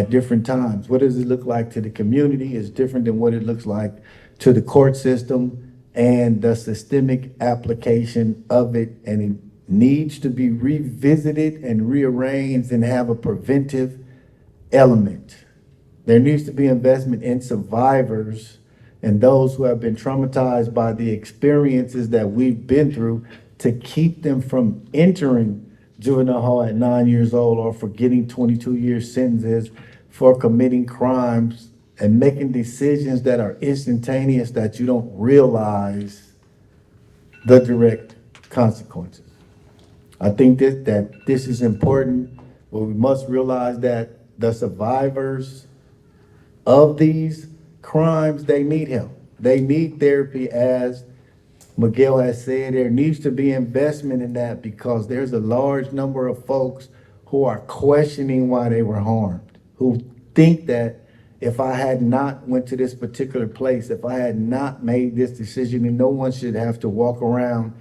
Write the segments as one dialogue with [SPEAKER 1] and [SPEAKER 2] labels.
[SPEAKER 1] at different times. What does it look like to the community is different than what it looks like to the court system and the systemic application of it. And it needs to be revisited and rearranged and have a preventive element. There needs to be investment in survivors and those who have been traumatized by the experiences that we've been through to keep them from entering juvenile hall at 9 years old or for getting 22-year sentences for committing crimes and making decisions that are instantaneous that you don't realize the direct consequences. I think that this is important, but we must realize that the survivors of these crimes, they need help. They need therapy. As Miguel has said, there needs to be investment in that because there's a large number of folks who are questioning why they were harmed, who think that if I had not went to this particular place, if I had not made this decision, then no one should have to walk around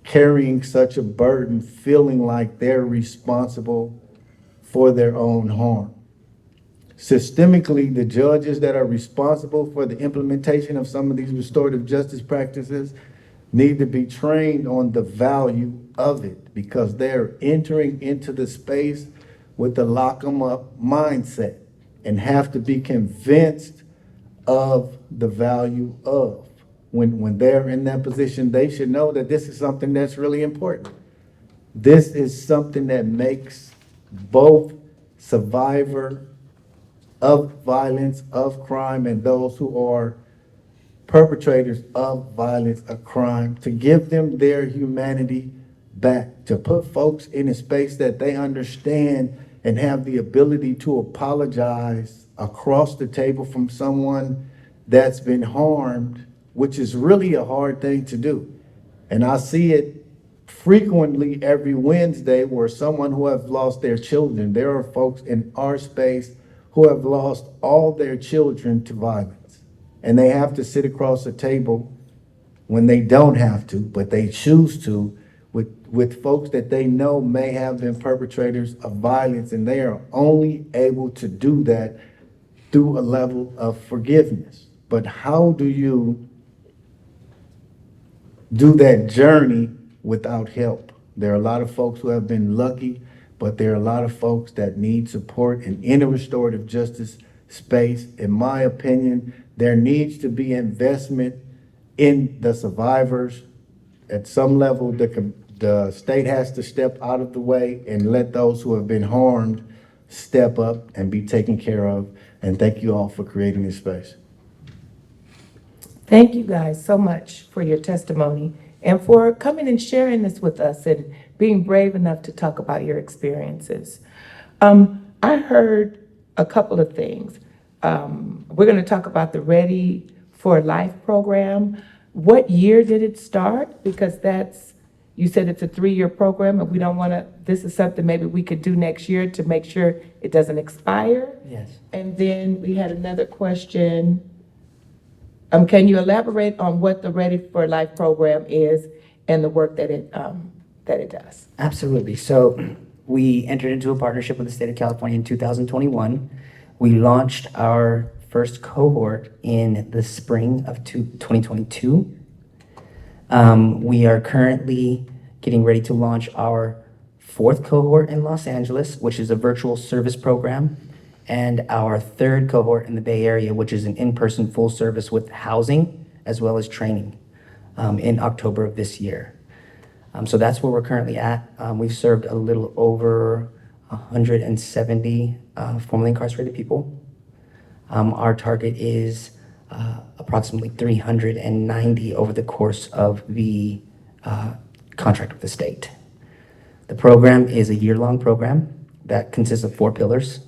[SPEAKER 1] carrying such a burden, feeling like they're responsible for their own harm. Systemically, the judges that are responsible for the implementation of some of these restorative justice practices need to be trained on the value of it because they're entering into the space with the lock 'em up mindset and have to be convinced of the value of. When they're in that position, they should know that this is something that's really important. This is something that makes both survivor of violence, of crime, and those who are perpetrators of violence, a crime, to give them their humanity back, to put folks in a space that they understand and have the ability to apologize across the table from someone that's been harmed, which is really a hard thing to do. And I see it frequently every Wednesday where someone who have lost their children, there are folks in our space who have lost all their children to violence. And they have to sit across the table when they don't have to, but they choose to, with folks that they know may have been perpetrators of violence, and they are only able to do that through a level of forgiveness. But how do you do that journey without help? There are a lot of folks who have been lucky, but there are a lot of folks that need support. And in a restorative justice space, in my opinion, there needs to be investment in the survivors. At some level, the state has to step out of the way and let those who have been harmed step up and be taken care of. And thank you all for creating this space.
[SPEAKER 2] Thank you guys so much for your testimony and for coming and sharing this with us and being brave enough to talk about your experiences. I heard a couple of things. We're going to talk about the Ready for Life program. What year did it start? Because you said it's a 3-year program and we don't want to, this is something maybe we could do next year to make sure it doesn't expire.
[SPEAKER 3] Yes.
[SPEAKER 2] And then we had another question. Can you elaborate on what the Ready for Life program is and the work that it does?
[SPEAKER 3] Absolutely. So we entered into a partnership with the state of California in 2021. We launched our first cohort in the spring of 2022. We are currently getting ready to launch our 4th cohort in Los Angeles, which is a virtual service program, and our 3rd cohort in the Bay Area, which is an in-person full service with housing as well as training in October of this year. So that's where we're currently at. We've served a little over 170 formerly incarcerated people. Our target is approximately 390 over the course of the contract with the state. The program is a year-long program that consists of 4 pillars.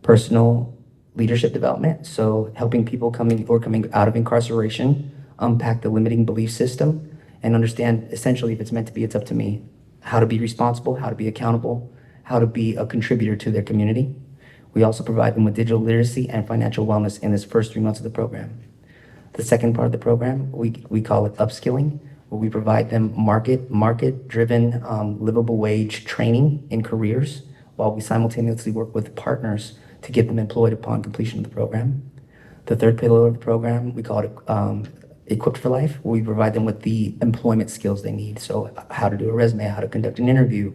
[SPEAKER 3] Personal leadership development, so helping people coming out of incarceration unpack the limiting belief system and understand essentially if it's meant to be, it's up to me. How to be responsible, how to be accountable, how to be a contributor to their community. We also provide them with digital literacy and financial wellness in this first 3 months of the program. The second part of the program, we call it upskilling, where we provide them market-driven livable wage training in careers while we simultaneously work with partners to get them employed upon completion of the program. The third pillar of the program, we call it Equipped for Life. We provide them with the employment skills they need. So how to do a resume, how to conduct an interview,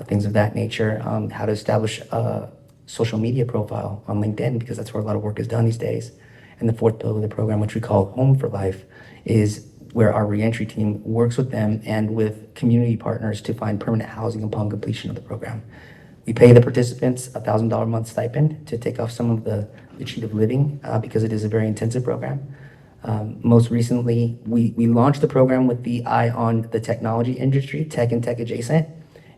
[SPEAKER 3] things of that nature, how to establish a social media profile on LinkedIn, because that's where a lot of work is done these days. And the fourth pillar of the program, which we call Home for Life, is where our reentry team works with them and with community partners to find permanent housing upon completion of the program. We pay the participants a $1,000 a month stipend to take off some of the cheat of living because it is a very intensive program. Most recently, we launched the program with the eye on the technology industry, tech and tech adjacent,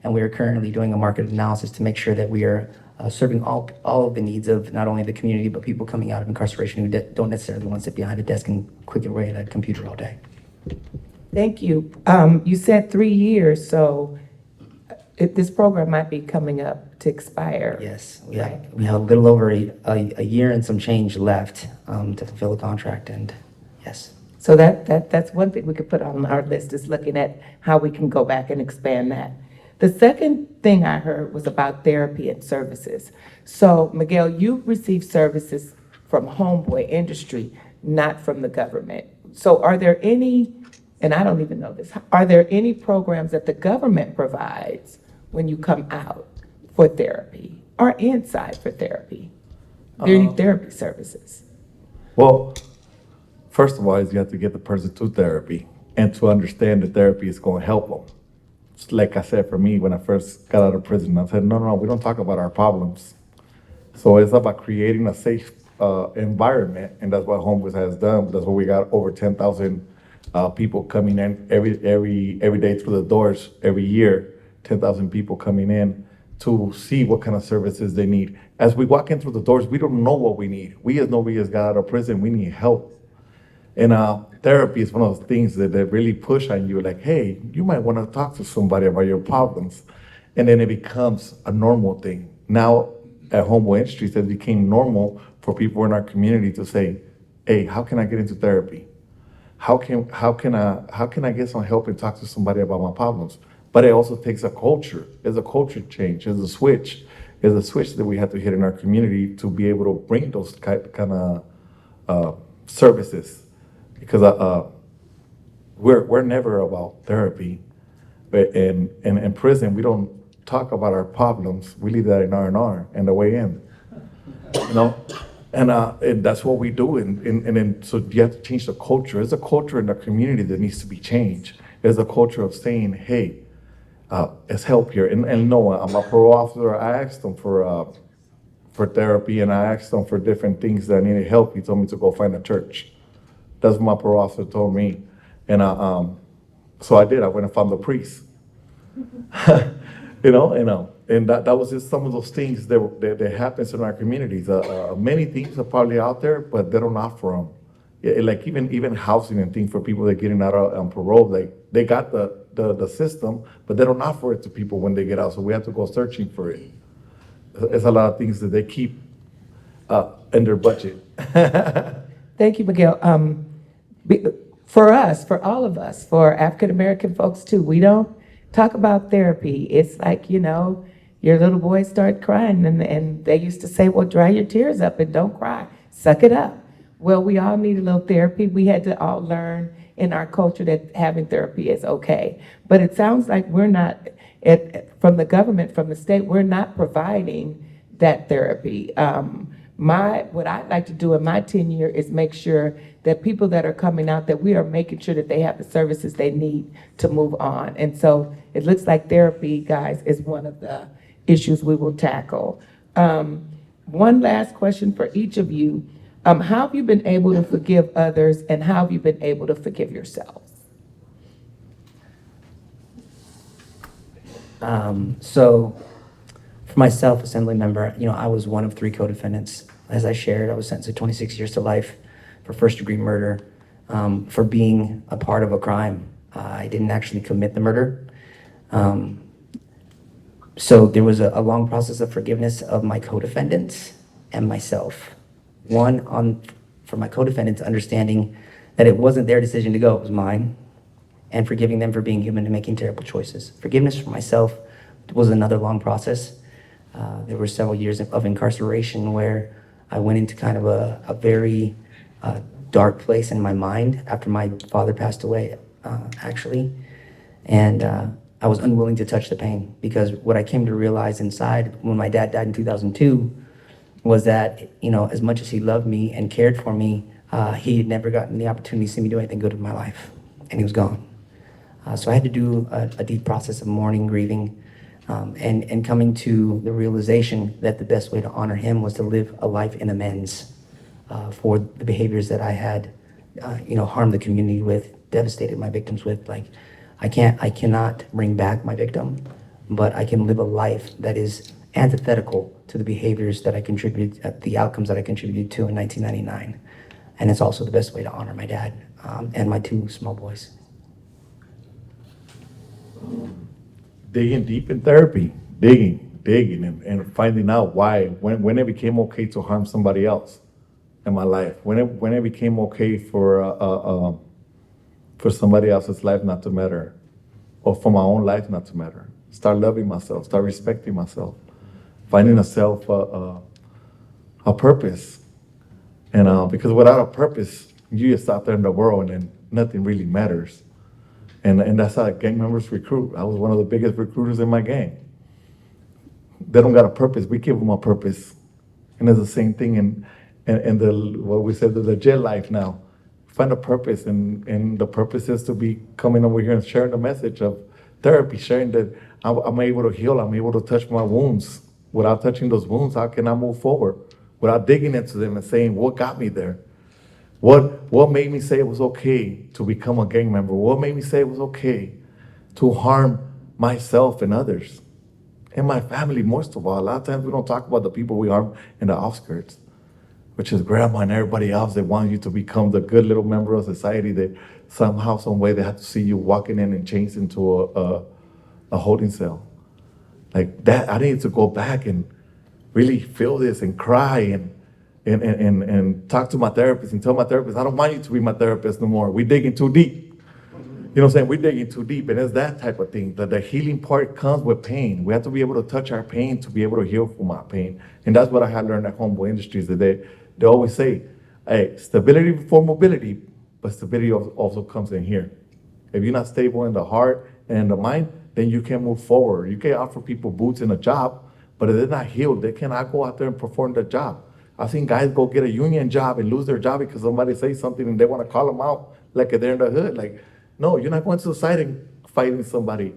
[SPEAKER 3] and we are currently doing a market analysis to make sure that we are serving all of the needs of not only the community, but people coming out of incarceration who don't necessarily want to sit behind a desk and click away at a computer all day.
[SPEAKER 2] Thank you. You said 3 years, so this program might be coming up to expire.
[SPEAKER 3] Yes, we have a little over a year and some change left to fulfill the contract, and yes.
[SPEAKER 2] So that's one thing we could put on our list, is looking at how we can go back and expand that. The second thing I heard was about therapy and services. So Miguel, you receive services from Homeboy industry, not from the government. So are there any, and I don't even know this, are there any programs that the government provides when you come out for therapy or inside for therapy? Are there any therapy services?
[SPEAKER 4] Well, first of all, is you have to get the person to therapy and to understand that therapy is going to help them. It's like I said, for me, when I first got out of prison, I said, no, we don't talk about our problems. So it's about creating a safe environment, and that's what Homeboy has done. That's what we got over 10,000 people coming in every day through the doors every year. 10,000 people coming in to see what kind of services they need. As we walk in through the doors, we don't know what we need. We as nobody has got out of prison, we need help. And therapy is one of those things that they really push on you, like, hey, you might want to talk to somebody about your problems. And then it becomes a normal thing. Now, at Homeboy Industries, it became normal for people in our community to say, hey, how can I get into therapy? How can I get some help and talk to somebody about my problems? But it also takes a culture. It's a culture change. It's a switch. It's a switch that we have to hit in our community to be able to bring those kind of services. Because we're never about therapy. But in prison, we don't talk about our problems. We leave that in R&R and the way in. You know? And that's what we do. And then so you have to change the culture. There's a culture in the community that needs to be changed. There's a culture of saying, hey, let's help here. And no, I'm a parole officer. I asked them for therapy, and I asked them for different things that I needed help. He told me to go find a church. That's what my parole officer told me. And so I did. I went and found the priest. And that was just some of those things that happens in our communities. Many things are probably out there, but they don't offer them. Like even housing and things for people that are getting out on parole, they got the system, but they don't offer it to people when they get out. So we have to go searching for it. It's a lot of things that they keep in their budget.
[SPEAKER 2] Thank you, Miguel. For us, for all of us, for African-American folks too, we don't talk about therapy. It's like, your little boys start crying and they used to say, well, dry your tears up and don't cry. Suck it up. Well, we all need a little therapy. We had to all learn in our culture that having therapy is okay. But it sounds like we're not, from the government, from the state, we're not providing that therapy. What I'd like to do in my tenure is make sure that people that are coming out, that we are making sure that they have the services they need to move on. And so it looks like therapy, guys, is one of the issues we will tackle. One last question for each of you. How have you been able to forgive others, and how have you been able to forgive yourselves?
[SPEAKER 3] So for myself, Assemblymember, I was one of 3 co-defendants. As I shared, I was sentenced to 26 years to life for first-degree murder, for being a part of a crime. I didn't actually commit the murder. So there was a long process of forgiveness of my co-defendants and myself. One, for my co-defendants, understanding that it wasn't their decision to go, it was mine, and forgiving them for being human and making terrible choices. Forgiveness for myself was another long process. There were several years of incarceration where I went into kind of a very dark place in my mind after my father passed away, actually. And I was unwilling to touch the pain, because what I came to realize inside when my dad died in 2002 was that, you know, as much as he loved me and cared for me, he had never gotten the opportunity to see me do anything good with my life, and he was gone. So I had to do a deep process of mourning, grieving, and coming to the realization that the best way to honor him was to live a life in amends for the behaviors that I had, harmed the community with, devastated my victims with. Like, I cannot bring back my victim, but I can live a life that is antithetical to the behaviors that I contributed, the outcomes that I contributed to in 1999. And it's also the best way to honor my dad and my two small boys.
[SPEAKER 4] Digging deep in therapy, digging, and finding out why, when it became okay to harm somebody else in my life, when it became okay for somebody else's life not to matter, or for my own life not to matter. Start loving myself, start respecting myself, finding a purpose. And because without a purpose, you just out there in the world and nothing really matters. And that's how gang members recruit. I was one of the biggest recruiters in my gang. They don't got a purpose. We give them a purpose. And it's the same thing in what we said, the legit life now. Find a purpose, and the purpose is to be coming over here and sharing the message of therapy, sharing that I'm able to heal, I'm able to touch my wounds. Without touching those wounds, how can I move forward? Without digging into them and saying, what got me there? What made me say it was okay to become a gang member? What made me say it was okay to harm myself and others? And my family, most of all. A lot of times we don't talk about the people we harm in the outskirts, which is grandma and everybody else that want you to become the good little member of society that somehow, some way they have to see you walking in and changed into a holding cell. Like that, I need to go back and really feel this and cry and talk to my therapist and tell my therapist, I don't want you to be my therapist no more. We're digging too deep. You know what I'm saying? We're digging too deep. And it's that type of thing, that the healing part comes with pain. We have to be able to touch our pain to be able to heal from our pain. And that's what I had learned at Homeboy Industries, that they always say, hey, stability before mobility, but stability also comes in here. If you're not stable in the heart and in the mind, then you can't move forward. You can't offer people boots in a job, but if they're not healed, they cannot go out there and perform the job. I've seen guys go get a union job and lose their job because somebody says something and they want to call them out like they're in the hood. Like, no, you're not going to the site and fighting somebody.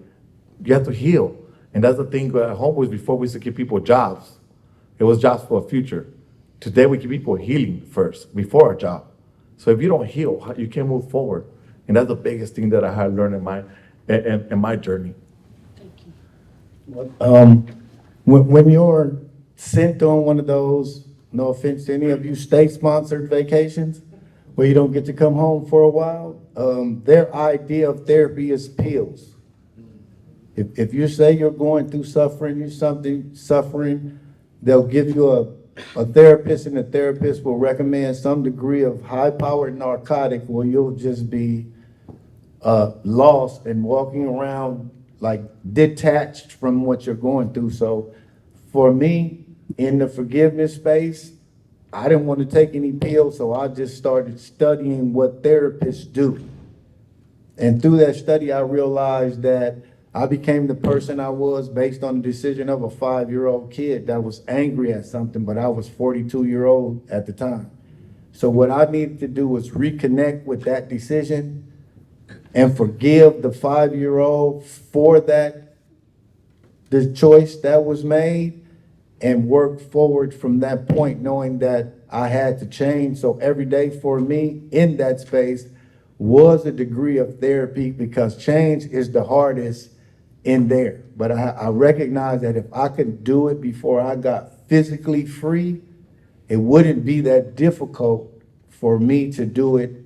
[SPEAKER 4] You have to heal. And that's the thing at Homeboys. Before, we used to give people jobs. It was jobs for a future. Today, we give people healing first, before a job. So if you don't heal, you can't move forward. And that's the biggest thing that I had learned in my journey.
[SPEAKER 1] When you're sent on one of those, no offense to any of you, state-sponsored vacations, where you don't get to come home for a while, their idea of therapy is pills. If you say you're going through suffering, they'll give you a therapist, and the therapist will recommend some degree of high-powered narcotic where you'll just be lost and walking around like detached from what you're going through. So for me, in the forgiveness space, I didn't want to take any pills, so I just started studying what therapists do. And through that study, I realized that I became the person I was based on the decision of a 5-year-old kid that was angry at something, but I was 42-year-old at the time. So what I needed to do was reconnect with that decision and forgive the 5-year-old for the choice that was made, and work forward from that point, knowing that I had to change. So every day for me in that space was a degree of therapy, because change is the hardest in there. But I recognize that if I could do it before I got physically free, it wouldn't be that difficult for me to do it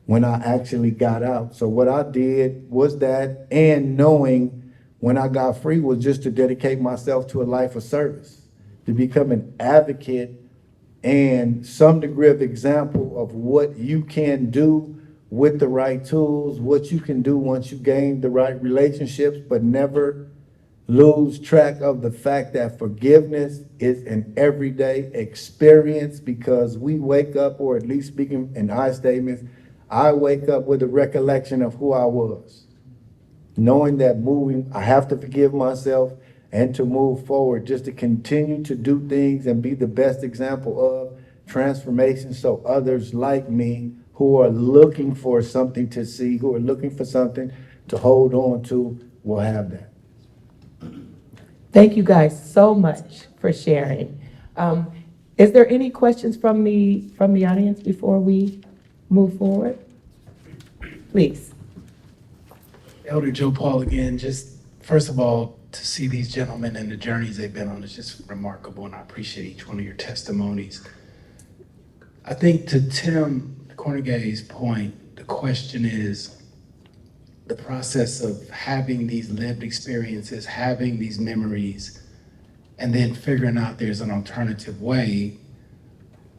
[SPEAKER 1] when I actually got out. So what I did was that, and knowing when I got free was just to dedicate myself to a life of service, to become an advocate and some degree of example of what you can do with the right tools, what you can do once you gain the right relationships, but never lose track of the fact that forgiveness is an everyday experience, because we wake up, or at least speaking in I statements, I wake up with a recollection of who I was. Knowing that I have to forgive myself and to move forward, just to continue to do things and be the best example of transformation, so others like me who are looking for something to see, who are looking for something to hold on to, will have that.
[SPEAKER 2] Thank you guys so much for sharing. Is there any questions from the audience before we move forward? Please.
[SPEAKER 5] Elder Joe Paul again. Just first of all, to see these gentlemen and the journeys they've been on is just remarkable, and I appreciate each one of your testimonies. I think to Tim Kornegay's point, the question is the process of having these lived experiences, having these memories, and then figuring out there's an alternative way.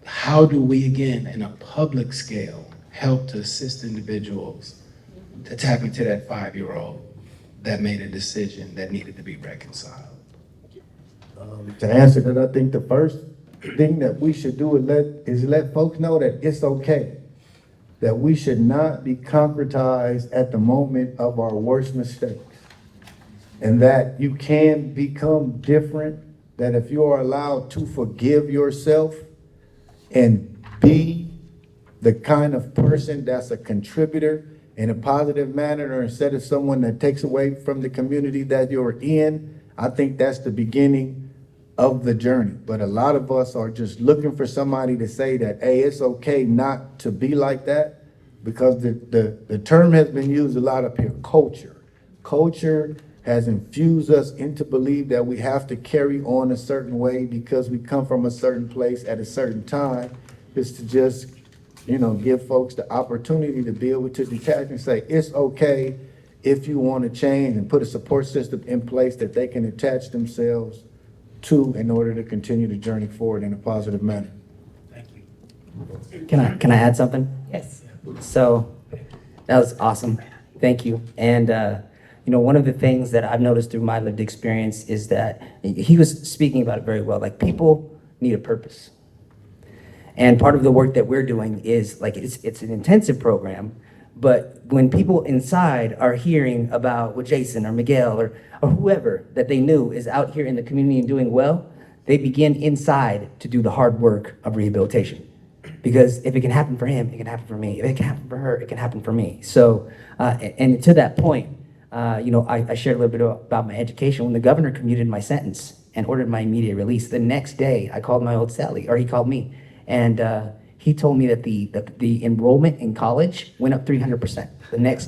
[SPEAKER 5] How do we, again, in a public scale, help to assist individuals to tap into that 5-year-old that made a decision that needed to be reconciled?
[SPEAKER 1] To answer that, I think the first thing that we should do is let folks know that it's okay, that we should not be concretized at the moment of our worst mistakes, and that you can become different, that if you are allowed to forgive yourself and be the kind of person that's a contributor in a positive manner, or instead of someone that takes away from the community that you're in, I think that's the beginning of the journey. But a lot of us are just looking for somebody to say that, hey, it's okay not to be like that, because the term has been used a lot up here, culture. Culture has infused us into believe that we have to carry on a certain way because we come from a certain place at a certain time, is to just, give folks the opportunity to be able to detach and say, it's okay if you want to change, and put a support system in place that they can attach themselves to in order to continue the journey forward in a positive manner.
[SPEAKER 5] Thank you.
[SPEAKER 3] Can I add something?
[SPEAKER 2] Yes.
[SPEAKER 3] So that was awesome. Thank you. And, one of the things that I've noticed through my lived experience is that he was speaking about it very well. Like, people need a purpose. And part of the work that we're doing is it's an intensive program, but when people inside are hearing about what Jason or Miguel or whoever that they knew is out here in the community and doing well, they begin inside to do the hard work of rehabilitation. Because if it can happen for him, it can happen for me. If it can happen for her, it can happen for me. So, and to that point, I shared a little bit about my education. When the governor commuted my sentence and ordered my immediate release, the next day I called my old Sally, or he called me, and he told me that the enrollment in college went up 300% the next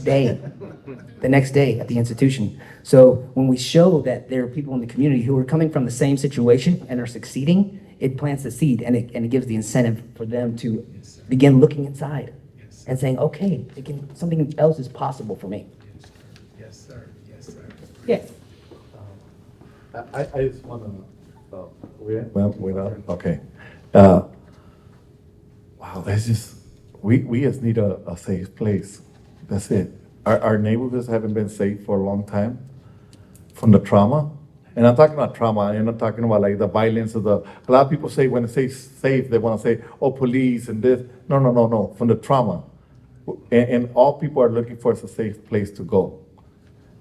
[SPEAKER 3] day at the institution. So when we show that there are people in the community who are coming from the same situation and are succeeding, it plants the seed, and it gives the incentive for them to begin looking inside and saying, okay, something else is possible for me.
[SPEAKER 5] Yes, sir. Yes, sir.
[SPEAKER 2] Yes.
[SPEAKER 4] I just want to, okay. Wow, it's just, we just need a safe place. That's it. Our neighborhoods haven't been safe for a long time from the trauma. And I'm talking about trauma, and I'm talking about like the violence of a lot of people say when they say safe, they want to say, oh, police and this. No, from the trauma. And all people are looking for is a safe place to go.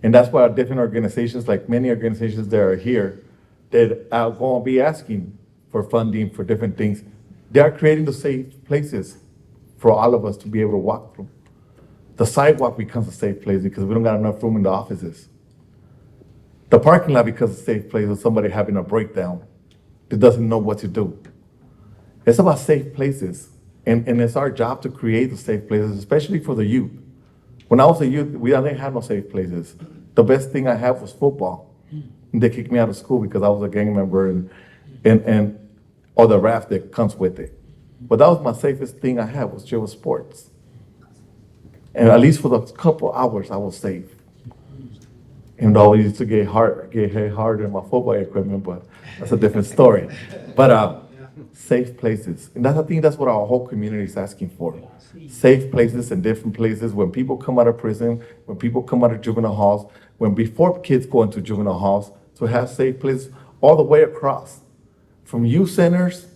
[SPEAKER 4] And that's why different organizations, like many organizations that are here, that are going to be asking for funding for different things. They are creating the safe places for all of us to be able to walk through. The sidewalk becomes a safe place because we don't got enough room in the offices. The parking lot becomes a safe place with somebody having a breakdown that doesn't know what to do. It's about safe places. And it's our job to create the safe places, especially for the youth. When I was a youth, we didn't have no safe places. The best thing I had was football. And they kicked me out of school because I was a gang member and or the raft that comes with it. But that was my safest thing I had was sports. And at least for the couple hours, I was safe. And though I used to get hit harder in my football equipment, but that's a different story. But safe places. And I think that's what our whole community is asking for. Safe places in different places. When people come out of prison, when people come out of juvenile halls, before kids go into juvenile halls, to have safe places all the way across, from youth centers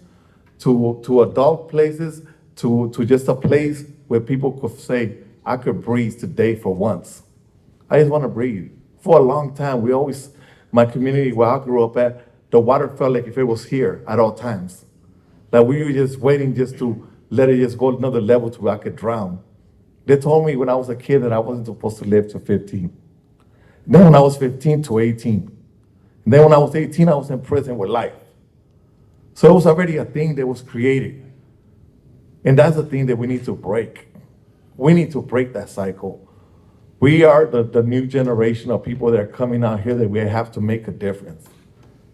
[SPEAKER 4] to adult places, to just a place where people could say, I could breathe today for once. I just want to breathe. For a long time, my community where I grew up at, the water felt like if it was here at all times. Like we were just waiting just to let it just go another level to where I could drown. They told me when I was a kid that I wasn't supposed to live to 15. Then when I was 15 to 18. And then when I was 18, I was in prison with life. So it was already a thing that was created. And that's the thing that we need to break. We need to break that cycle. We are the new generation of people that are coming out here that we have to make a difference.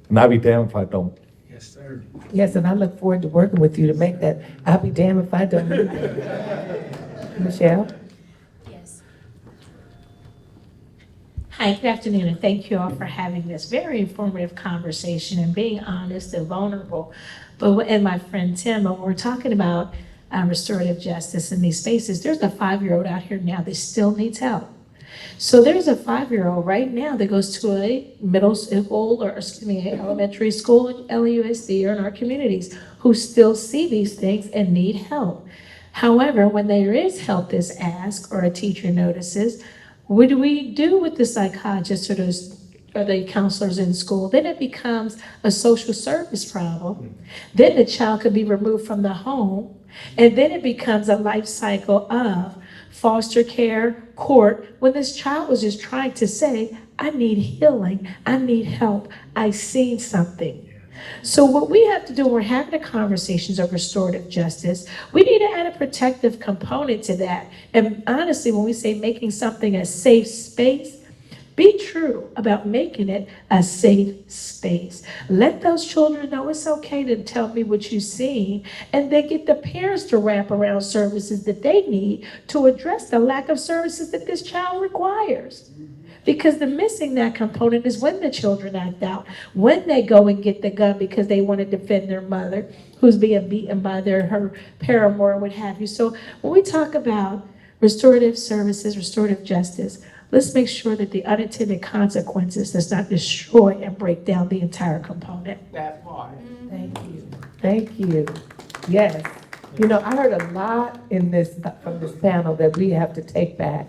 [SPEAKER 4] And I'll be damned if I don't.
[SPEAKER 5] Yes, sir.
[SPEAKER 2] Yes, and I look forward to working with you to make that. I'll be damned if I don't either. Michelle?
[SPEAKER 6] Yes. Hi, good afternoon, and thank you all for having this very informative conversation and being honest and vulnerable. And my friend Tim, when we're talking about restorative justice in these spaces, there's a 5-year-old out here now that still needs help. So there's a 5-year-old right now that goes to a middle school elementary school in LUSD or in our communities who still see these things and need help. However, when there is help that's asked or a teacher notices, what do we do with the psychologists or the counselors in school? Then it becomes a social service problem. Then the child could be removed from the home. And then it becomes a life cycle of foster care, court, when this child was just trying to say, I need healing, I need help, I've seen something. So what we have to do when we're having the conversations of restorative justice, we need to add a protective component to that. And honestly, when we say making something a safe space, be true about making it a safe space. Let those children know it's okay to tell me what you've seen, and then get the parents to wrap around services that they need to address the lack of services that this child requires. Because the missing that component is when the children act out, when they go and get the gun because they want to defend their mother who's being beaten by her paramour, what have you. So when we talk about restorative services, restorative justice, let's make sure that the unintended consequences does not destroy and break down the entire component.
[SPEAKER 5] That part.
[SPEAKER 2] Thank you. Thank you. Yes. You know, I heard a lot from this panel that we have to take back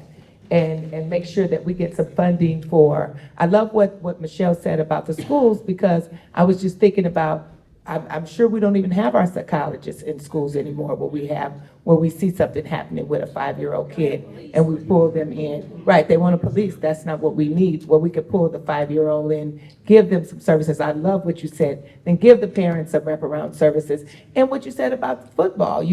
[SPEAKER 2] and make sure that we get some funding for. I love what Michelle said about the schools, because I was just thinking about, I'm sure we don't even have our psychologists in schools anymore, where we see something happening with a 5-year-old kid and we pull them in. Right, they want to police, that's not what we need. Well, we could pull the 5-year-old in, give them some services. I love what you said. Then give the parents some wraparound services. And what you said about football,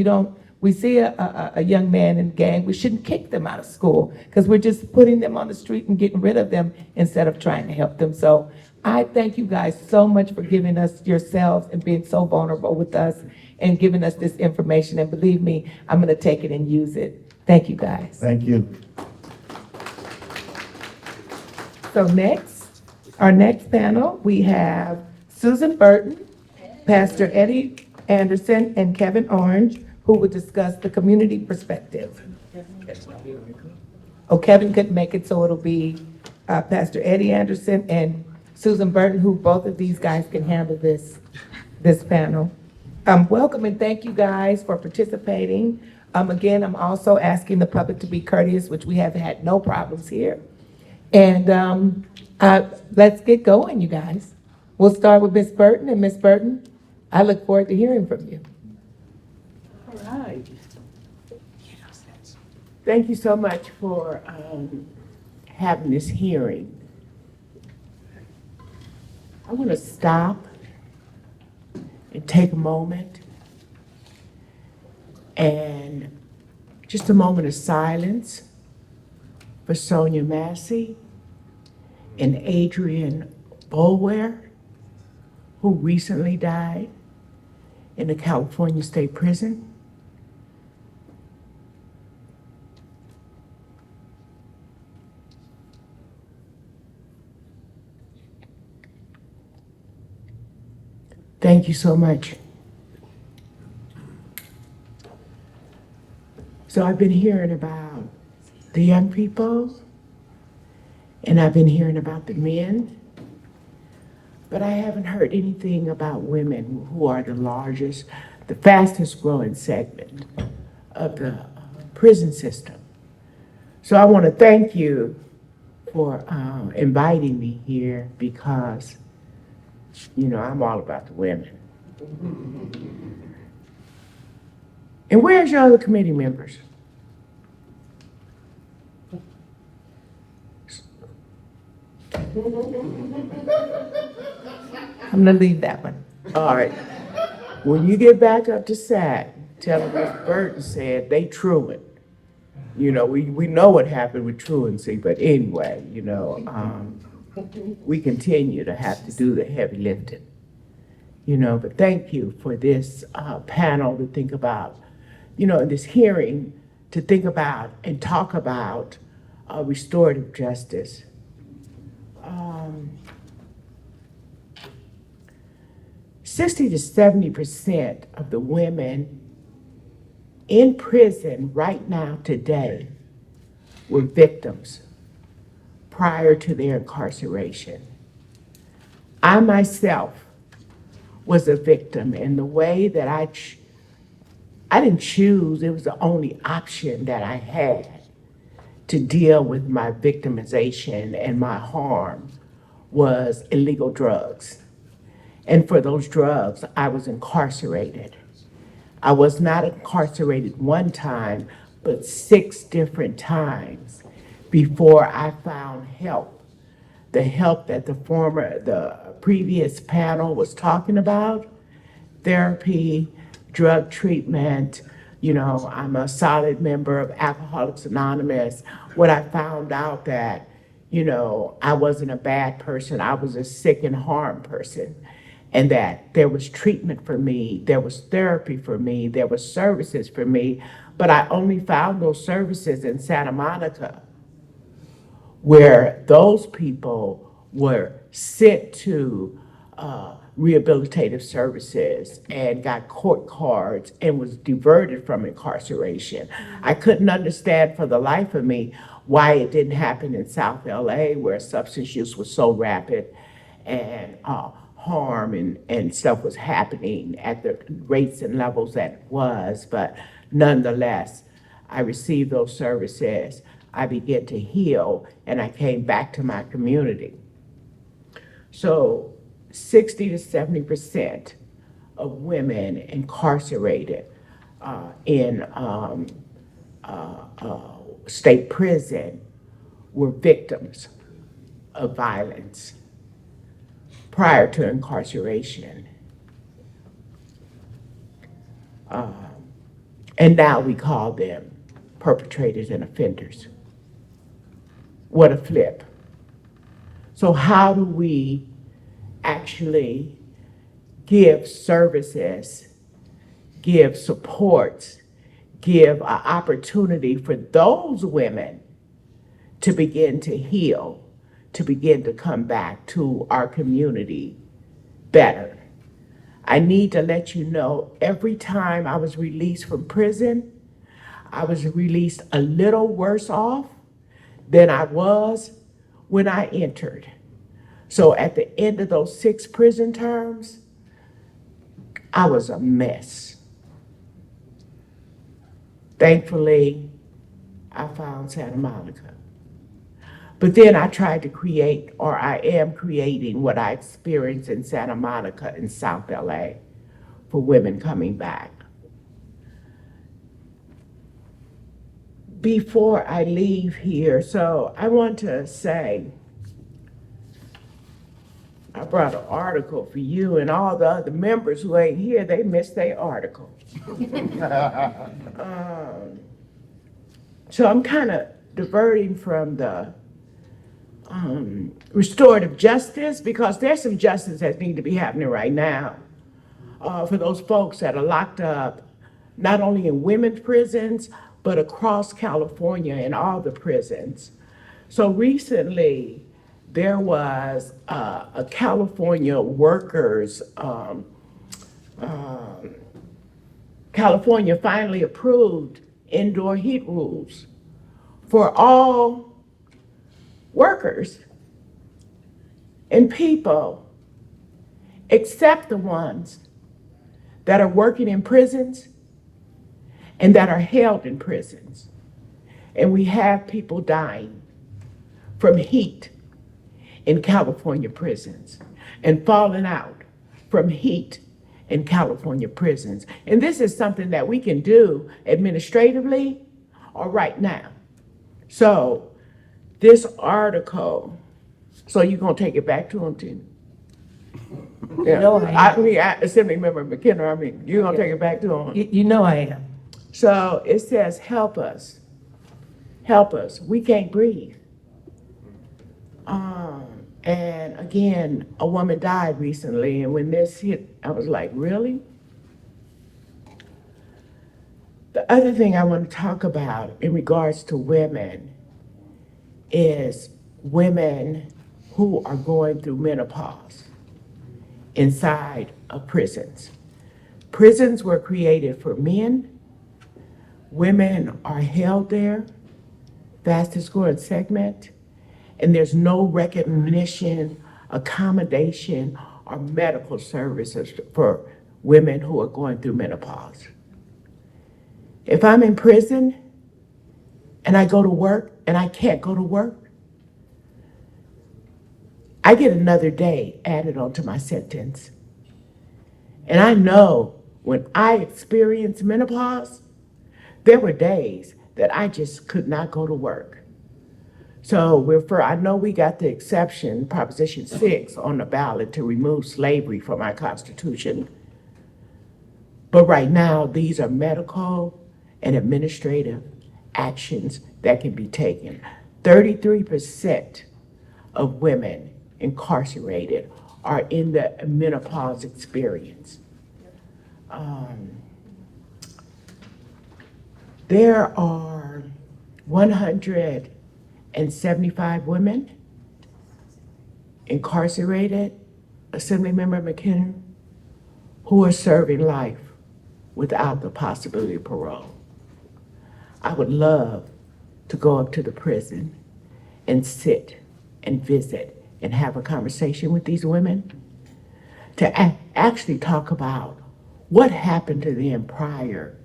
[SPEAKER 2] we see a young man in gang, we shouldn't kick them out of school because we're just putting them on the street and getting rid of them instead of trying to help them. So I thank you guys so much for giving us yourselves and being so vulnerable with us and giving us this information. And believe me, I'm going to take it and use it. Thank you, guys.
[SPEAKER 1] Thank you.
[SPEAKER 2] So our next panel, we have Susan Burton, Pastor Eddie Anderson, and Kevin Orange, who will discuss the community perspective. Oh, Kevin couldn't make it, so it'll be Pastor Eddie Anderson and Susan Burton, who both of these guys can handle this panel. Welcome and thank you guys for participating. Again, I'm also asking the public to be courteous, which we have had no problems here. And let's get going, you guys. We'll start with Ms. Burton, and Ms. Burton, I look forward to hearing from you.
[SPEAKER 7] All right. Thank you so much for having this hearing. I want to stop and take a moment and just a moment of silence for Sonia Massey and Adrian Boulware, who recently died in the California State Prison. Thank you so much. So I've been hearing about the young people, and I've been hearing about the men but I haven't heard anything about women who are the fastest growing segment of the prison system. So I want to thank you for inviting me here because, I'm all about the women. And where's your other committee members?
[SPEAKER 2] I'm gonna leave that one.
[SPEAKER 7] All right. When you get back up to SAC, tell them as Burton said, they truant. We know what happened with truancy, but anyway, we continue to have to do the heavy lifting. But thank you for this panel to think about, this hearing to think about and talk about restorative justice. 60 to 70% of the women in prison right now today were victims prior to their incarceration. I myself was a victim in the way that I didn't choose, it was the only option that I had to deal with my victimization and my harm was illegal drugs. And for those drugs, I was incarcerated. I was not incarcerated one time, but 6 different times before I found help. The help that the previous panel was talking about, therapy, drug treatment. I'm a solid member of Alcoholics Anonymous. What I found out that, I wasn't a bad person, I was a sick and harmed person. And that there was treatment for me, there was therapy for me, there was services for me, but I only found those services in Santa Monica, where those people were sent to rehabilitative services and got court cards and was diverted from incarceration. I couldn't understand for the life of me why it didn't happen in South LA, where substance use was so rapid and harm and stuff was happening at the rates and levels that it was. But nonetheless, I received those services. I began to heal, and I came back to my community. So 60 to 70% of women incarcerated in state prison were victims of violence prior to incarceration. And now we call them perpetrators and offenders. What a flip. So how do we actually give services, give supports, give an opportunity for those women to begin to heal, to begin to come back to our community better? I need to let you know, every time I was released from prison, I was released a little worse off than I was when I entered. So at the end of those 6 prison terms, I was a mess. Thankfully, I found Santa Monica. But then I tried to create, or I am creating, what I experienced in Santa Monica in South LA for women coming back. Before I leave here, so I want to say, I brought an article for you, and all the other members who ain't here, they missed their article. So I'm kind of diverting from the restorative justice, because there's some justice that need to be happening right now for those folks that are locked up, not only in women's prisons, but across California in all the prisons. So recently, there was a California workers, California finally approved indoor heat rules for all workers and people except the ones that are working in prisons and that are held in prisons. And we have people dying from heat in California prisons and falling out from heat in California prisons. And this is something that we can do administratively or right now. So this article, so you're gonna take it back to them, Tina? Yeah,
[SPEAKER 2] know I am.
[SPEAKER 7] Assemblymember McKinnor, you're gonna take it back to them?
[SPEAKER 2] You know I am.
[SPEAKER 7] So it says, help us, we can't breathe. And again, a woman died recently, and when this hit, I was like, really? The other thing I want to talk about in regards to women is women who are going through menopause inside of prisons. Prisons were created for men. Women are held there, fastest growing segment, and there's no recognition, accommodation, or medical services for women who are going through menopause. If I'm in prison and I go to work and I can't go to work, I get another day added onto my sentence. And I know when I experienced menopause, there were days that I just could not go to work. So I know we got the exception, Proposition 6, on the ballot to remove slavery from our Constitution. But right now, these are medical and administrative actions that can be taken. 33% of women incarcerated are in the menopause experience. There are 175 women incarcerated, Assemblymember McKinnor, who are serving life without the possibility of parole. I would love to go up to the prison and sit and visit and have a conversation with these women to actually talk about what happened to them prior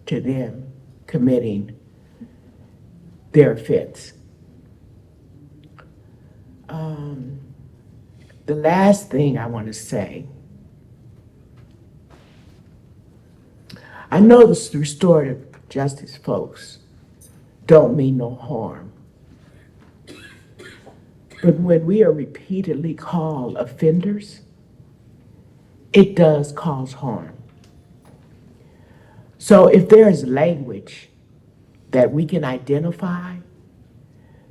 [SPEAKER 7] to them committing their offense. The last thing I want to say, I know the restorative justice folks don't mean no harm. But when we are repeatedly called offenders, it does cause harm. So if there is language that we can identify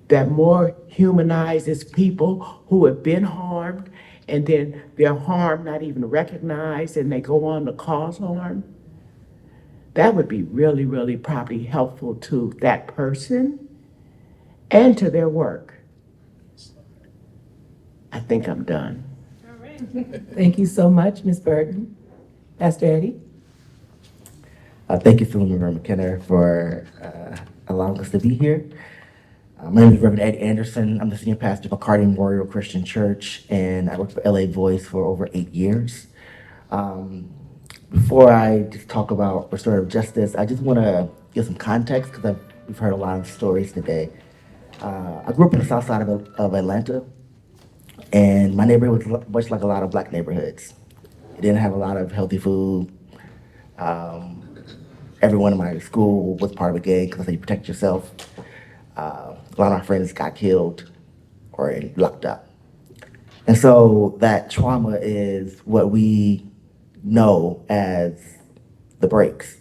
[SPEAKER 7] that more humanizes people who have been harmed, and then their harm not even recognized, and they go on to cause harm, that would be really, really probably helpful to that person and to their work. I think I'm done.
[SPEAKER 2] Thank you so much, Ms. Burton. Pastor Eddie?
[SPEAKER 8] Thank you, Assemblymember McKinnor, for allowing us to be here. My name is Reverend Ed Anderson. I'm the senior pastor of McCarty Memorial Christian Church, and I worked for LA Voice for over 8 years. Before I just talk about restorative justice, I just want to give some context because we've heard a lot of stories today. I grew up on the south side of Atlanta, and my neighborhood was much like a lot of black neighborhoods. It didn't have a lot of healthy food. Everyone in my school was part of a gang because that's how you protect yourself. A lot of my friends got killed or locked up. And so that trauma is what we know as the breaks.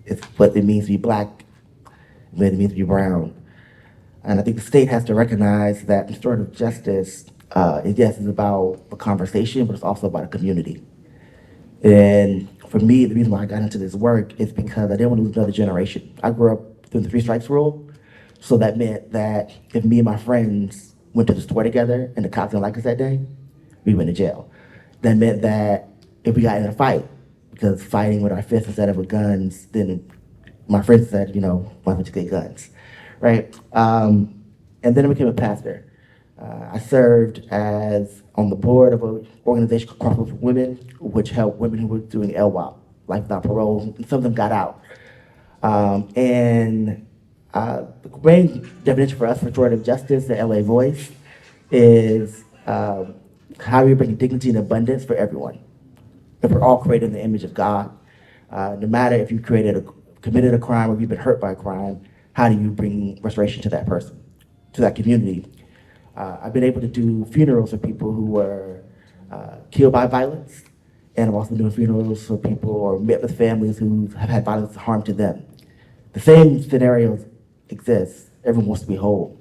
[SPEAKER 8] It's what it means to be black, what it means to be brown. And I think the state has to recognize that restorative justice, is about a conversation, but it's also about a community. And for me, the reason why I got into this work is because I didn't want to lose another generation. I grew up through the 3 strikes rule. So that meant that if me and my friends went to the store together and the cops didn't like us that day, we went to jail. That meant that if we got in a fight, because fighting with our fists instead of with guns, then my friends said, why don't you get guns, right? And then I became a pastor. I served as on the board of an organization called Cofounder of Women, which helped women who were doing LWOP, life without parole, and some of them got out. The main definition for us, restorative justice, the LA Voice, is how do we bring dignity and abundance for everyone? If we're all created in the image of God, no matter if you committed a crime or if you've been hurt by a crime, how do you bring restoration to that person, to that community? I've been able to do funerals for people who were killed by violence, and I've also been doing funerals for people or met with families who have had violence harm to them. The same scenarios exist. Everyone wants to be whole.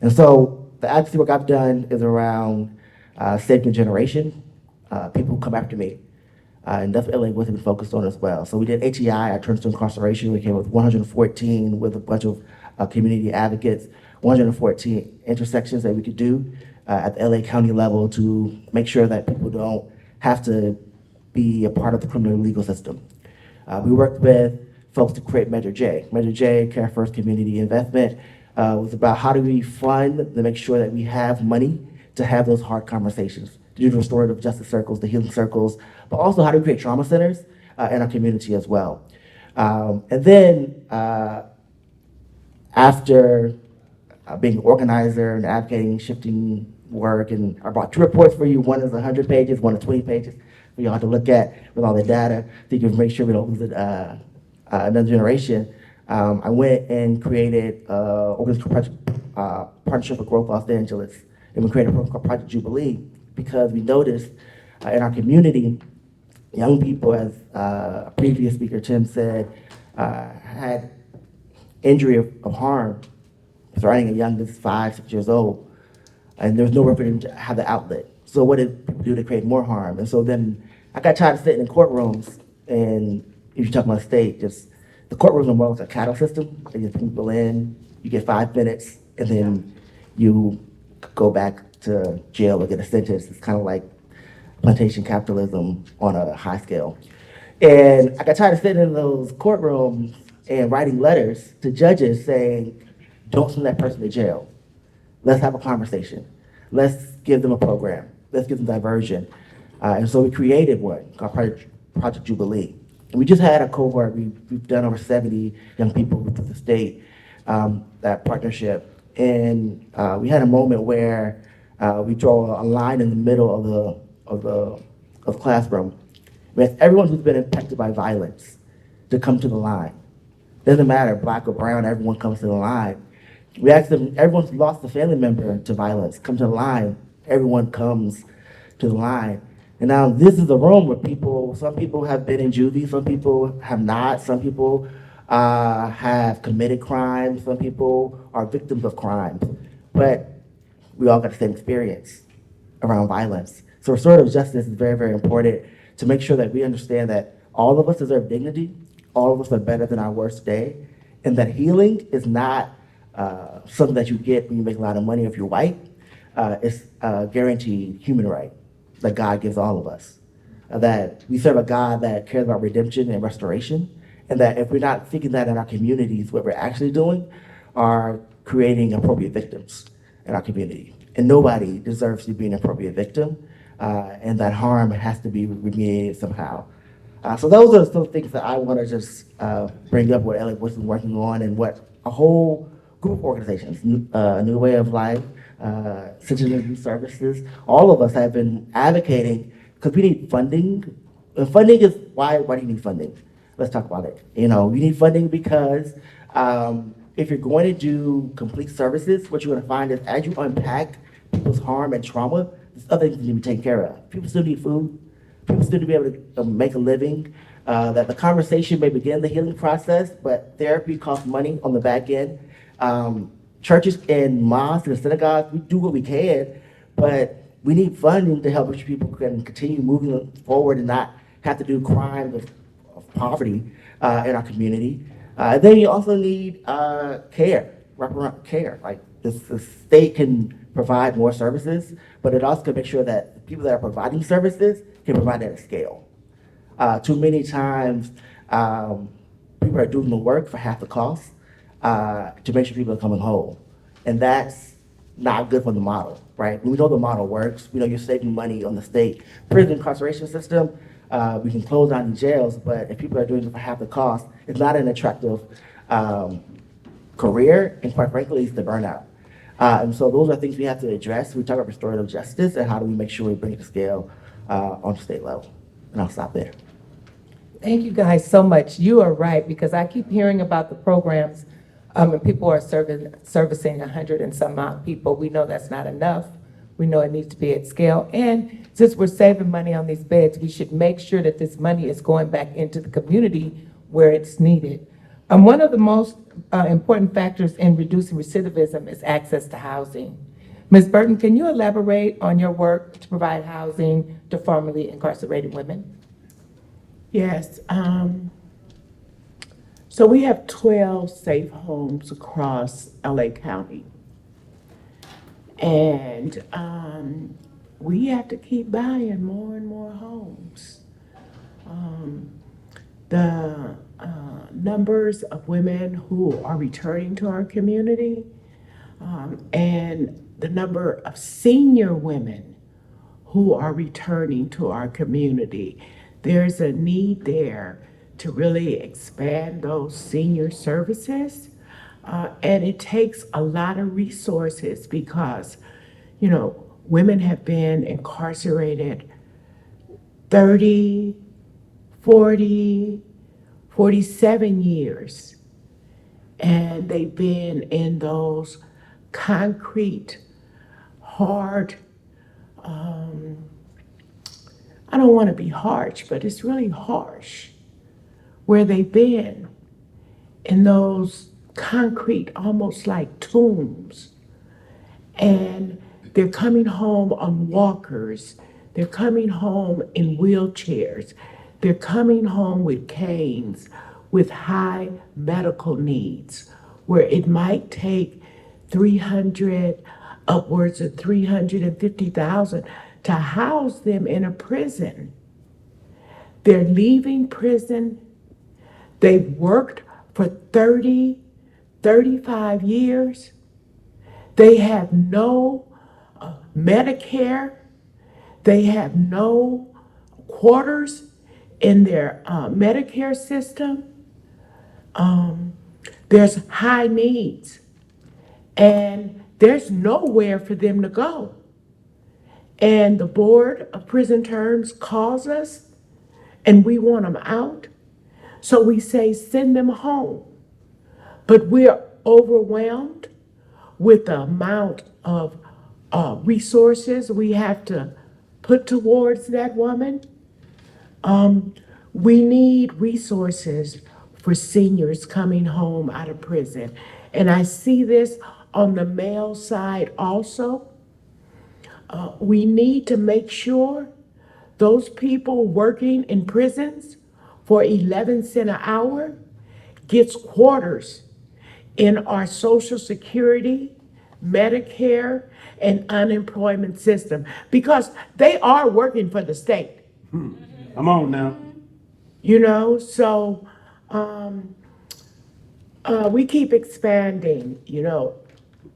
[SPEAKER 8] And so the advocacy work I've done is around saving a generation, people who come after me. And that's what LA was been focused on as well. So we did HEI, our Terms to Incarceration. We came with 114 with a bunch of community advocates, 114 intersections that we could do at the LA County level to make sure that people don't have to be a part of the criminal legal system. We worked with folks to create Measure J. Measure J, Care First Community Investment, was about how do we fund to make sure that we have money to have those hard conversations, to do the restorative justice circles, the healing circles, but also how do we create trauma centers in our community as well. And then after being an organizer and advocating, shifting work, and I brought two reports for you. One is 100 pages, one is 20 pages for y'all to look at with all the data so you can make sure we don't lose it, another generation. I went and created an organization called Partnership for Growth Los Angeles, and we created a program called Project Jubilee because we noticed in our community, young people, as a previous speaker, Tim said, had injury of harm starting as young as 5, 6 years old, and there's nowhere for them to have the outlet. So what did people do to create more harm? And so then I got tired of sitting in courtrooms, and if you talk about state, just the courtrooms are more like a cattle system. They get people in, you get 5 minutes, and then you go back to jail or get a sentence. It's kind of like plantation capitalism on a high scale. And I got tired of sitting in those courtrooms and writing letters to judges saying, don't send that person to jail. Let's have a conversation. Let's give them a program. Let's give them diversion. And so we created one called Project Jubilee. And we just had a cohort. We've done over 70 young people through the state, that partnership. And we had a moment where we draw a line in the middle of the classroom. We asked everyone who's been impacted by violence to come to the line. Doesn't matter, black or brown, everyone comes to the line. We asked them, everyone who's lost a family member to violence, come to the line. Everyone comes to the line. And now this is a room where some people have been in juvie, some people have not, some people have committed crimes, some people are victims of crimes. But we all got the same experience around violence. So restorative justice is very, very important to make sure that we understand that all of us deserve dignity, all of us are better than our worst day, and that healing is not something that you get when you make a lot of money if you're white. It's a guaranteed human right that God gives all of us. That we serve a God that cares about redemption and restoration, and that if we're not thinking that in our communities, what we're actually doing are creating appropriate victims in our community. And nobody deserves to be an appropriate victim, and that harm has to be remediated somehow. So those are some things that I want to just bring up what Ellis was working on and what a whole group of organizations, New Way of Life, Centinela Services, all of us have been advocating because we need funding. And funding is, why do you need funding? Let's talk about it. You need funding because if you're going to do complete services, what you're going to find is as you unpack people's harm and trauma, there's other things that need to be taken care of. People still need food. People still need to be able to make a living. That the conversation may begin the healing process, but therapy costs money on the back end. Churches and mosques and synagogues, we do what we can, but we need funding to help people can continue moving forward and not have to do crimes of poverty in our community. Then you also need care, wraparound care. Like the state can provide more services, but it also can make sure that the people that are providing services can provide that at scale. Too many times, people are doing the work for half the cost to make sure people are coming home. And that's not good for the model, right? We know the model works. We know you're saving money on the state prison incarceration system. We can close down the jails, but if people are doing it for half the cost, it's not an attractive career, and quite frankly, it's the burnout. And so those are things we have to address. We talk about restorative justice and how do we make sure we bring it to scale on the state level. And I'll stop there.
[SPEAKER 2] Thank you guys so much. You are right, because I keep hearing about the programs, and people are servicing 100 and some odd people. We know that's not enough. We know it needs to be at scale. And since we're saving money on these beds, we should make sure that this money is going back into the community where it's needed. One of the most important factors in reducing recidivism is access to housing. Ms. Burton, can you elaborate on your work to provide housing to formerly incarcerated women?
[SPEAKER 7] Yes, so we have 12 safe homes across LA County. And we have to keep buying more and more homes. The numbers of women who are returning to our community and the number of senior women who are returning to our community, there's a need there to really expand those senior services. And it takes a lot of resources because, you know, women have been incarcerated 30, 40, 47 years. And they've been in those concrete, hard, I don't want to be harsh, but it's really harsh, where they've been in those concrete, almost like tombs. And they're coming home on walkers. They're coming home in wheelchairs. They're coming home with canes, with high medical needs, where it might take 300, upwards of 350,000 to house them in a prison. They're leaving prison. They've worked for 30, 35 years. They have no Medicare. They have no quarters in their Medicare system. There's high needs, and there's nowhere for them to go. And the Board of Prison Terms calls us, and we want them out. So we say, send them home. But we're overwhelmed with the amount of resources we have to put towards that woman. We need resources for seniors coming home out of prison. And I see this on the male side also. We need to make sure those people working in prisons for 11 cents an hour gets quarters in our Social Security, Medicare, and unemployment system, because they are working for the state.
[SPEAKER 5] Come on now.
[SPEAKER 7] You know, so we keep expanding. You know,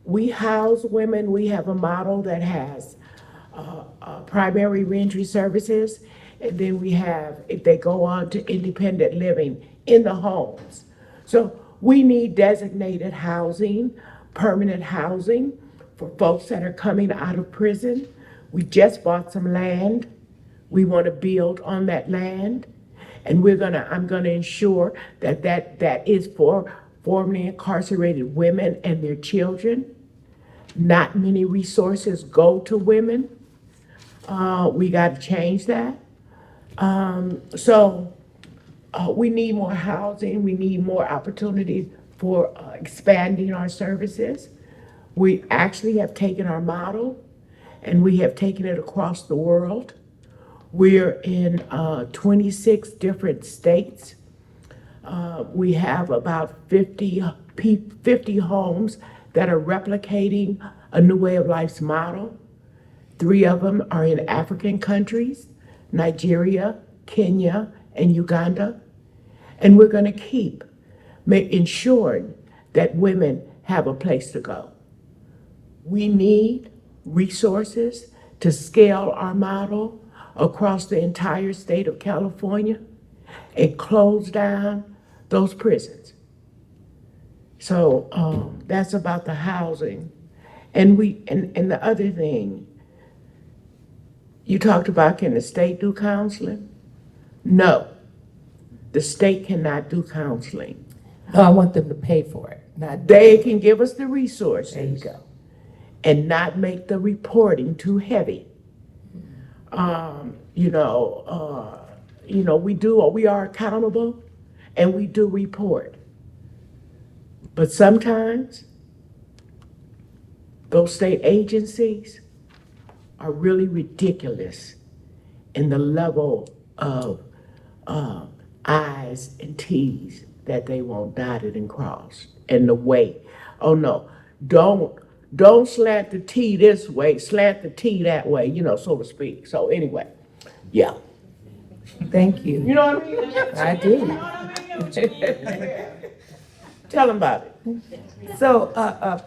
[SPEAKER 7] we house women. We have a model that has primary reentry services, and then we have, if they go on to independent living in the homes. So we need designated housing, permanent housing for folks that are coming out of prison. We just bought some land. We want to build on that land, and I'm gonna ensure that is for formerly incarcerated women and their children. Not many resources go to women. We got to change that. We need more housing. We need more opportunity for expanding our services. We actually have taken our model and we have taken it across the world. We're in 26 different states. We have about 50 homes that are replicating a New Way of Life's model. 3 of them are in African countries, Nigeria, Kenya, and Uganda. And we're going to keep ensuring that women have a place to go. We need resources to scale our model across the entire state of California and close down those prisons. So that's about the housing. And the other thing, you talked about, can the state do counseling? No, the state cannot do counseling.
[SPEAKER 2] No, I want them to pay for it, not,
[SPEAKER 7] They can give us the resources.
[SPEAKER 2] there you go.
[SPEAKER 7] And not make the reporting too heavy. We are accountable and we do report. But sometimes those state agencies are really ridiculous in the level of I's and T's that they want dotted and crossed, and the way. Oh no, don't slant the T this way, slant the T that way, so to speak. So anyway, yeah.
[SPEAKER 2] Thank you.
[SPEAKER 7] You know what I mean?
[SPEAKER 2] I do.
[SPEAKER 7] Tell them about it.
[SPEAKER 2] So,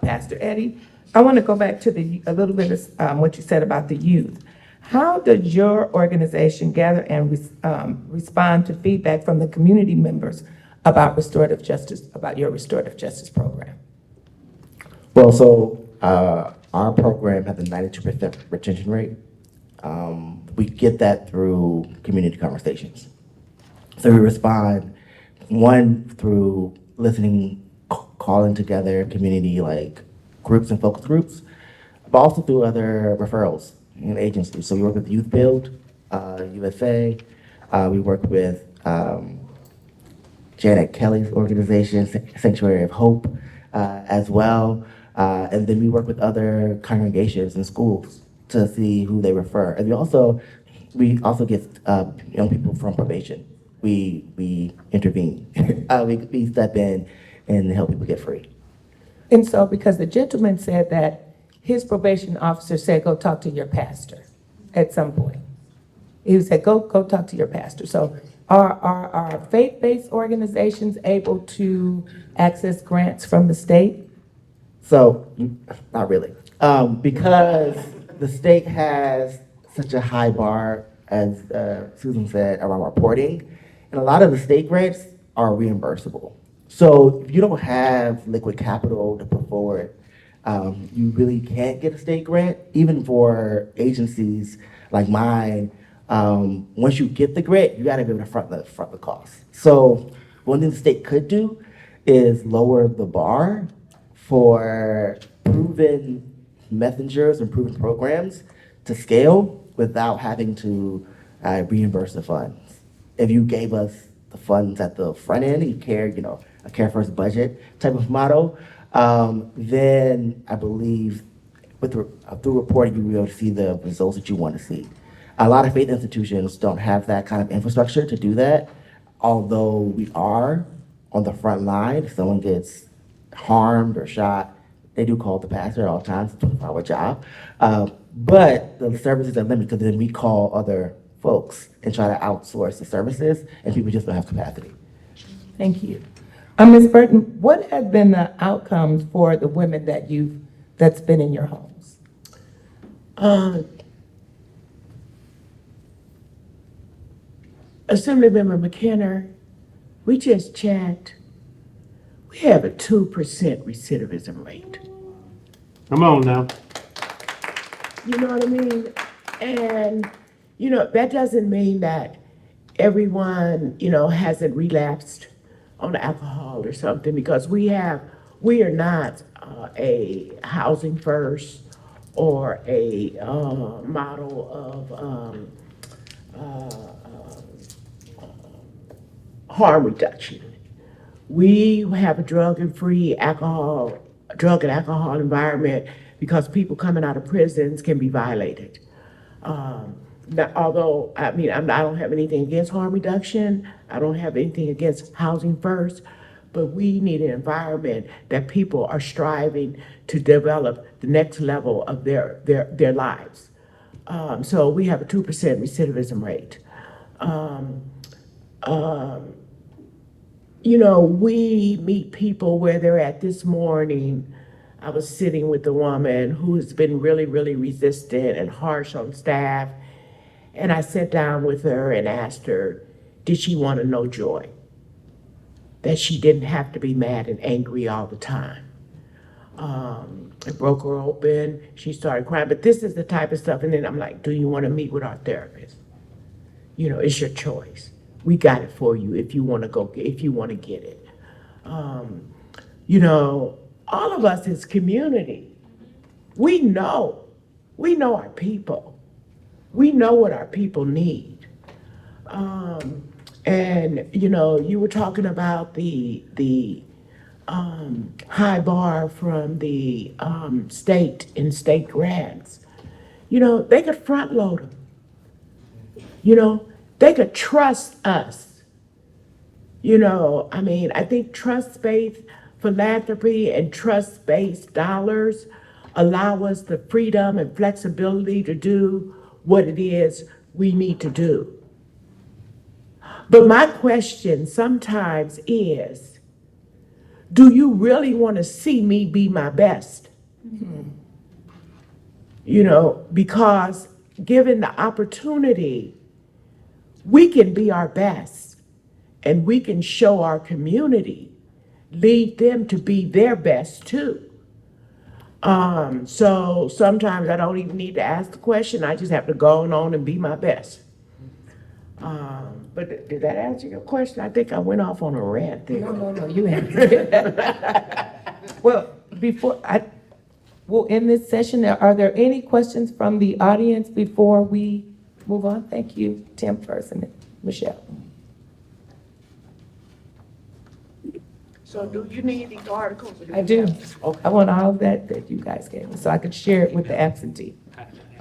[SPEAKER 2] Pastor Eddie, I want to go back to a little bit of what you said about the youth. How does your organization gather and respond to feedback from the community members about restorative justice, about your restorative justice program?
[SPEAKER 8] Well, so our program has a 92% retention rate. We get that through community conversations. So we respond, one, through listening, calling together community like groups and focus groups, but also through other referrals and agencies. So we work with Youth Build, USA. We work with Janet Kelly's organization, Sanctuary of Hope, as well. And then we work with other congregations and schools to see who they refer. And we also get young people from probation. We intervene. we step in and help people get free.
[SPEAKER 2] And so, because the gentleman said that his probation officer said, go talk to your pastor at some point. He said, go talk to your pastor. So are faith-based organizations able to access grants from the state?
[SPEAKER 8] So, not really. Because the state has such a high bar, as Susan said, around reporting, and a lot of the state grants are reimbursable. So if you don't have liquid capital to put forward, you really can't get a state grant. Even for agencies like mine, once you get the grant, you gotta be able to front the cost. So one thing the state could do is lower the bar for proven messengers and proven programs to scale without having to reimburse the funds. If you gave us the funds at the front end, you care, a care first budget type of model, then I believe through reporting, you will be able to see the results that you want to see. A lot of faith institutions don't have that kind of infrastructure to do that, although we are on the front line. If someone gets harmed or shot, they do call the pastor at all times. It's a 24-hour job. But the services are limited because then we call other folks and try to outsource the services, and people just don't have capacity.
[SPEAKER 2] Thank you. Ms. Burton, what have been the outcomes for the women that's been in your homes?
[SPEAKER 7] Assemblymember McKinnor, we just checked. We have a 2% recidivism rate.
[SPEAKER 5] Come on now.
[SPEAKER 7] You know what I mean? And, that doesn't mean that everyone, hasn't relapsed on alcohol or something, because we are not a housing first or a model of harm reduction. We have a drug and alcohol environment because people coming out of prisons can be violated. Although, I don't have anything against harm reduction, I don't have anything against housing first, but we need an environment that people are striving to develop the next level of their lives. So we have a 2% recidivism rate. We meet people where they're at this morning. I was sitting with a woman who has been really, really resistant and harsh on staff. And I sat down with her and asked her, did she want to know joy? That she didn't have to be mad and angry all the time. It broke her open. She started crying. But this is the type of stuff. And then I'm like, do you want to meet with our therapist? You know, it's your choice. We got it for you if you want to go, if you want to get it. You know, all of us as community, we know our people. We know what our people need. And, you know, you were talking about the high bar from the state and state grants. You know, they could front load them. You know, they could trust us. You know, I mean, I think trust-based philanthropy and trust-based dollars allow us the freedom and flexibility to do what it is we need to do. But my question sometimes is, do you really want to see me be my best? You know, because given the opportunity, we can be our best and we can show our community, lead them to be their best too. So sometimes I don't even need to ask the question. I just have to go on and be my best. But did that answer your question? I think I went off on a rant there.
[SPEAKER 2] No, you answered it. Well, we'll end this session. Are there any questions from the audience before we move on? Thank you, Tim first and then Michelle.
[SPEAKER 7] So do you need these articles?
[SPEAKER 2] I do.
[SPEAKER 7] Okay.
[SPEAKER 2] I want all of that you guys gave me so I could share it with the absentee.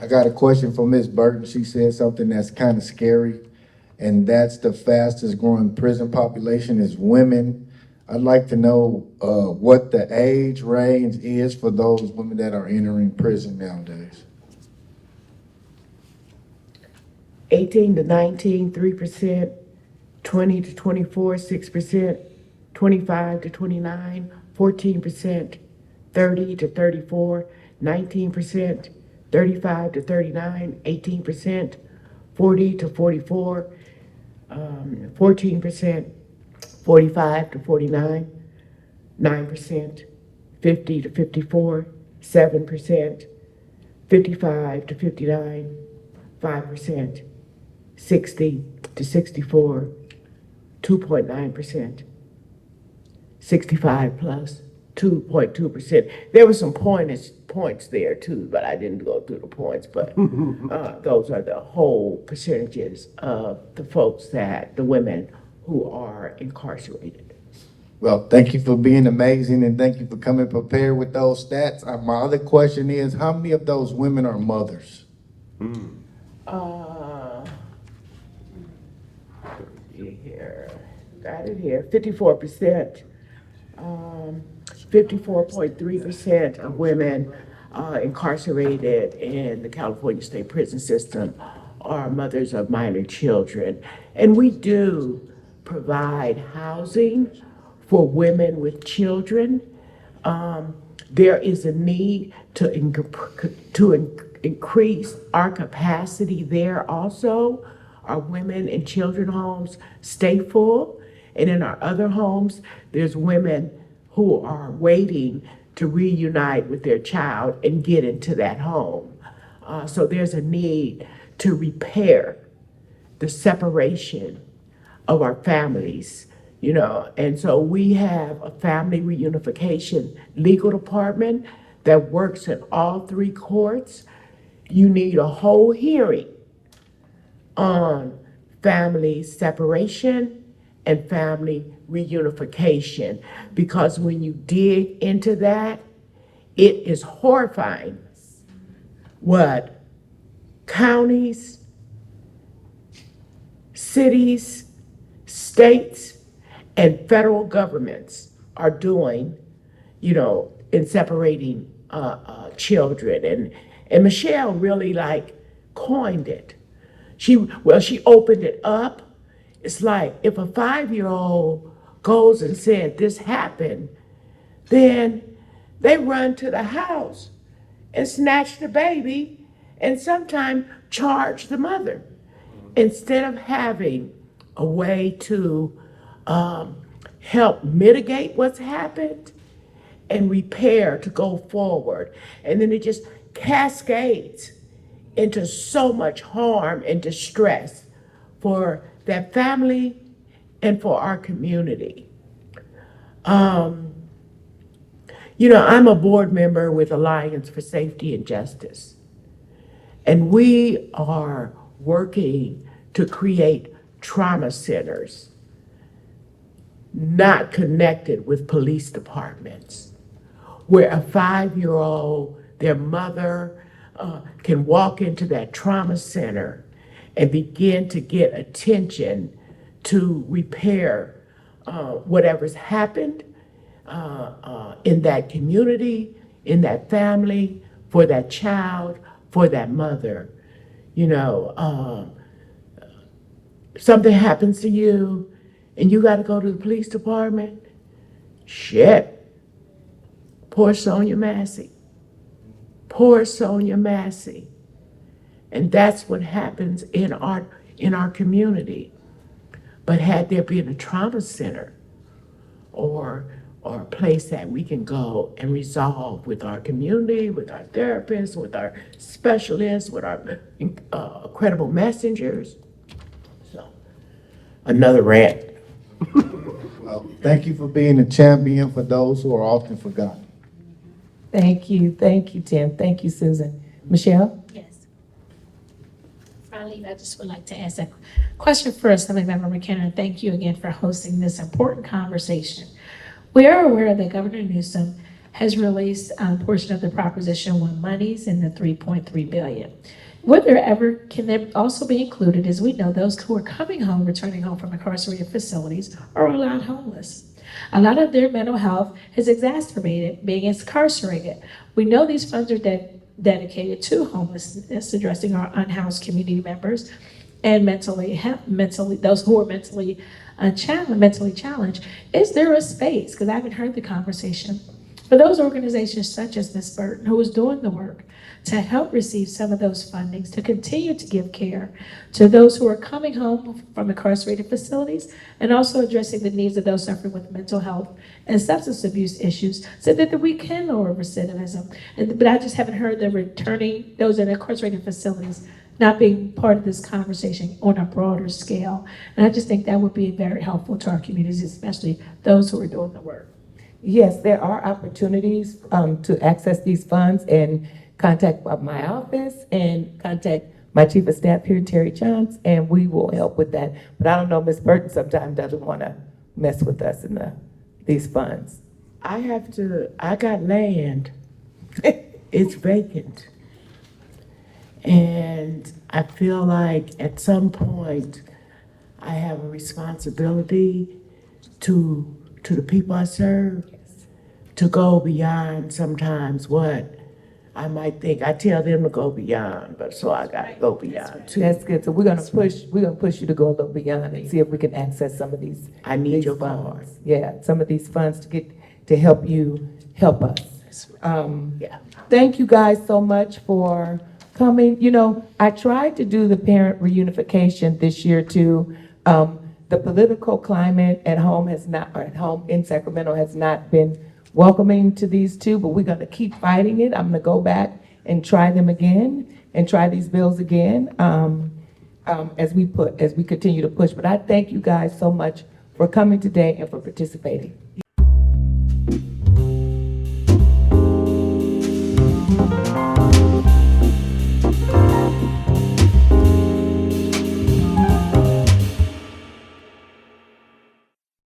[SPEAKER 1] I got a question for Ms. Burton. She said something that's kind of scary, and that's the fastest growing prison population is women. I'd like to know what the age range is for those women that are entering prison nowadays.
[SPEAKER 7] 18 to 19, 3%, 20 to 24, 6%, 25 to 29, 14%, 30 to 34, 19%, 35 to 39, 18%, 40 to 44, 14%, 45 to 49, 9%, 50 to 54, 7%, 55 to 59, 5%, 60 to 64, 2.9%, 65 plus, 2.2%. There were some points there too, but I didn't go through the points, but those are the whole percentages of the folks the women who are incarcerated.
[SPEAKER 1] Well, thank you for being amazing, and thank you for coming prepared with those stats. My other question is, how many of those women are mothers?
[SPEAKER 7] Here, got it here, 54%. 54.3% of women incarcerated in the California State Prison System are mothers of minor children. And we do provide housing for women with children. There is a need to increase our capacity there also. Our women in children homes stay full. And in our other homes, there's women who are waiting to reunite with their child and get into that home. So there's a need to repair the separation of our families, you know. And so we have a family reunification legal department that works in all three courts. You need a whole hearing on family separation and family reunification, because when you dig into that, it is horrifying what counties, cities, states, and federal governments are doing, you know, in separating children. And Michelle really coined it. She opened it up. It's like if a 5-year-old goes and said this happened, then they run to the house and snatch the baby and sometimes charge the mother. Instead of having a way to help mitigate what's happened and repair to go forward. And then it just cascades into so much harm and distress for that family and for our community. You know, I'm a board member with Alliance for Safety and Justice. And we are working to create trauma centers not connected with police departments, where a 5-year-old, their mother, can walk into that trauma center and begin to get attention to repair whatever's happened in that community, in that family, for that child, for that mother. You know, something happens to you and you got to go to the police department. Shit. Poor Sonia Massey. Poor Sonia Massey. And that's what happens in our community. But had there been a trauma center or a place that we can go and resolve with our community, with our therapists, with our specialists, with our credible messengers. So, another rant.
[SPEAKER 1] Well, thank you for being a champion for those who are often forgotten.
[SPEAKER 2] Thank you, Tim. Thank you, Susan. Michelle?
[SPEAKER 6] Yes. Before I leave, I just would like to ask a question first. Assemblymember McKinnor, thank you again for hosting this important conversation. We are aware that Governor Newsom has released a portion of the Proposition 1 monies in the $3.3 billion. Can there also be included, as we know, those who are coming home, returning home from incarcerated facilities are a lot homeless. A lot of their mental health is exacerbated being incarcerated. We know these funds are dedicated to homelessness, addressing our unhoused community members and those who are mentally challenged. Is there a space, because I haven't heard the conversation, for those organizations such as Ms. Burton, who is doing the work, to help receive some of those fundings, to continue to give care to those who are coming home from incarcerated facilities, and also addressing the needs of those suffering with mental health and substance abuse issues, so that we can lower recidivism. But I just haven't heard those in incarcerated facilities not being part of this conversation on a broader scale. And I just think that would be very helpful to our communities, especially those who are doing the work.
[SPEAKER 2] Yes, there are opportunities to access these funds, and contact my office and contact my chief of staff here, Terry Johns, and we will help with that. But I don't know, Ms. Burton sometimes doesn't want to mess with us in these funds.
[SPEAKER 7] I got land. It's vacant. And I feel like at some point I have a responsibility to the people I serve to go beyond sometimes what I might think. I tell them to go beyond, but so I gotta go beyond too.
[SPEAKER 2] That's good. So we're gonna push you to go a little beyond and see if we can access some of these.
[SPEAKER 7] I need
[SPEAKER 2] these
[SPEAKER 7] your
[SPEAKER 2] funds. Yeah, some of these funds to help you help us.
[SPEAKER 7] Yeah.
[SPEAKER 2] Thank you guys so much for coming. You know, I tried to do the parent reunification this year too. The political climate at home in Sacramento has not been welcoming to these two, but we're gonna keep fighting it. I'm gonna go back and try them again and try these bills again as we continue to push. But I thank you guys so much for coming today and for participating.